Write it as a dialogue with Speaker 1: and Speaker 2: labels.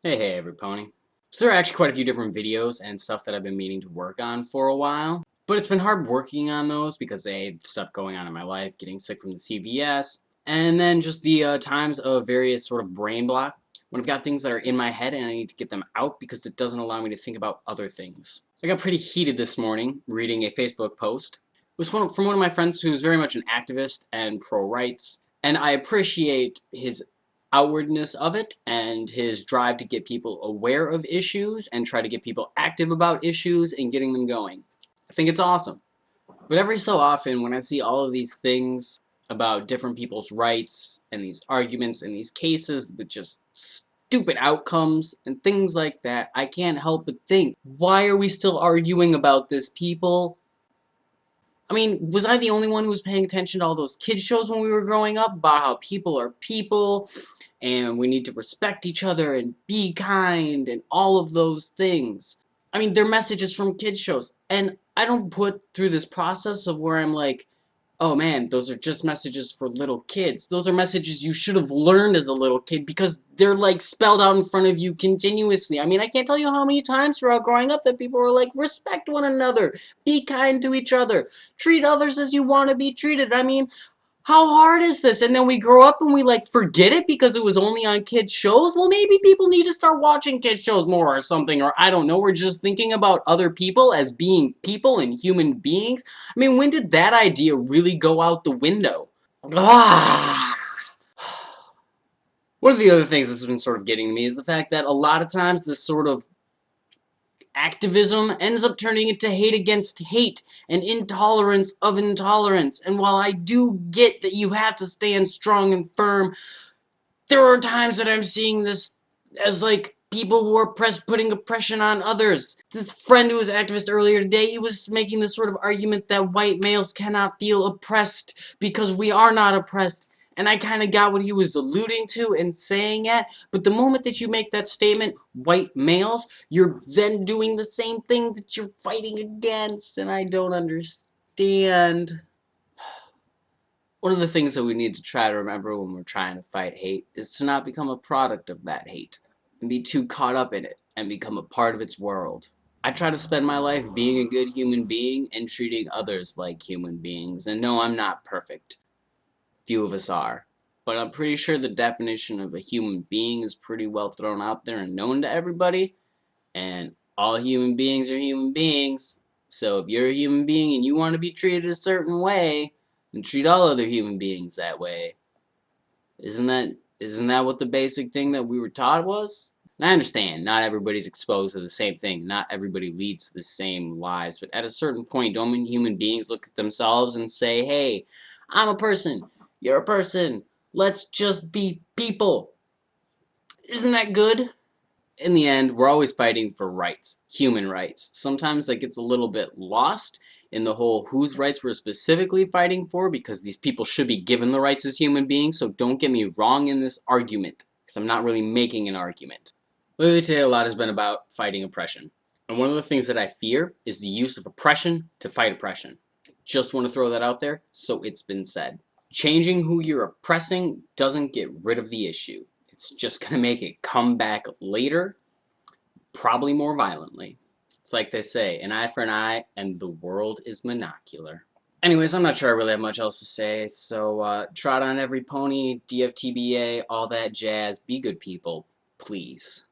Speaker 1: Hey, every pony. So there are actually quite a few different videos and stuff that I've been meaning to work on for a while. But it's been hard working on those because I had stuff going on in my life, getting sick from the CVS, and then just the times of various sort of brain block when I've got things that are in my head and I need to get them out because it doesn't allow me to think about other things. I got pretty heated this morning reading a Facebook post. It was from one of my friends who's very much an activist and pro-rights, and I appreciate his outwardness of it and his drive to get people aware of issues and try to get people active about issues and getting them going. I think it's awesome. But every so often when I see all of these things about different people's rights and these arguments and these cases with just stupid outcomes and things like that, I can't help but think, why are we still arguing about this, people? I mean, was I the only one who was paying attention to all those kids shows when we were growing up about how people are people and we need to respect each other and be kind and all of those things? I mean, they're messages from kids shows, and I don't put through this process of where I'm like, oh man, those are just messages for little kids. Those are messages you should have learned as a little kid because they're like spelled out in front of you continuously. I mean, I can't tell you how many times throughout growing up that people were like, respect one another, be kind to each other, treat others as you want to be treated. I mean, how hard is this? And then we grow up and we like forget it because it was only on kids shows? Well, maybe people need to start watching kids shows more or something, or I don't know, we're just thinking about other people as being people and human beings. I mean, when did that idea really go out the window? Ah! One of the other things that's been sort of getting to me is the fact that a lot of times this sort of activism ends up turning into hate against hate and intolerance of intolerance. And while I do get that you have to stand strong and firm, there are times that I'm seeing this as like people who are oppressed putting oppression on others. This friend who was an activist earlier today, he was making this sort of argument that white males cannot feel oppressed because we are not oppressed. And I kind of got what he was alluding to in saying it, but the moment that you make that statement, white males, you're then doing the same thing that you're fighting against, and I don't understand. One of the things that we need to try to remember when we're trying to fight hate is to not become a product of that hate and be too caught up in it and become a part of its world. I try to spend my life being a good human being and treating others like human beings, and no, I'm not perfect. Few of us are. But I'm pretty sure the definition of a human being is pretty well thrown out there and known to everybody, and all human beings are human beings. So if you're a human being and you want to be treated a certain way, then treat all other human beings that way. Isn't that what the basic thing that we were taught was? And I understand, not everybody's exposed to the same thing. Not everybody leads the same lives. But at a certain point, don't human beings look at themselves and say, hey, I'm a person, you're a person, let's just be people. Isn't that good? In the end, we're always fighting for rights, human rights. Sometimes that gets a little bit lost in the whole whose rights we're specifically fighting for, because these people should be given the rights as human beings, so don't get me wrong in this argument, because I'm not really making an argument. Lately today, a lot has been about fighting oppression. And one of the things that I fear is the use of oppression to fight oppression. Just want to throw that out there, so it's been said. Changing who you're oppressing doesn't get rid of the issue. It's just going to make it come back later, probably more violently. It's like they say, an eye for an eye, and the world is monocular. Anyways, I'm not sure I really have much else to say, so trot on every pony, DFTBA, all that jazz. Be good people, please.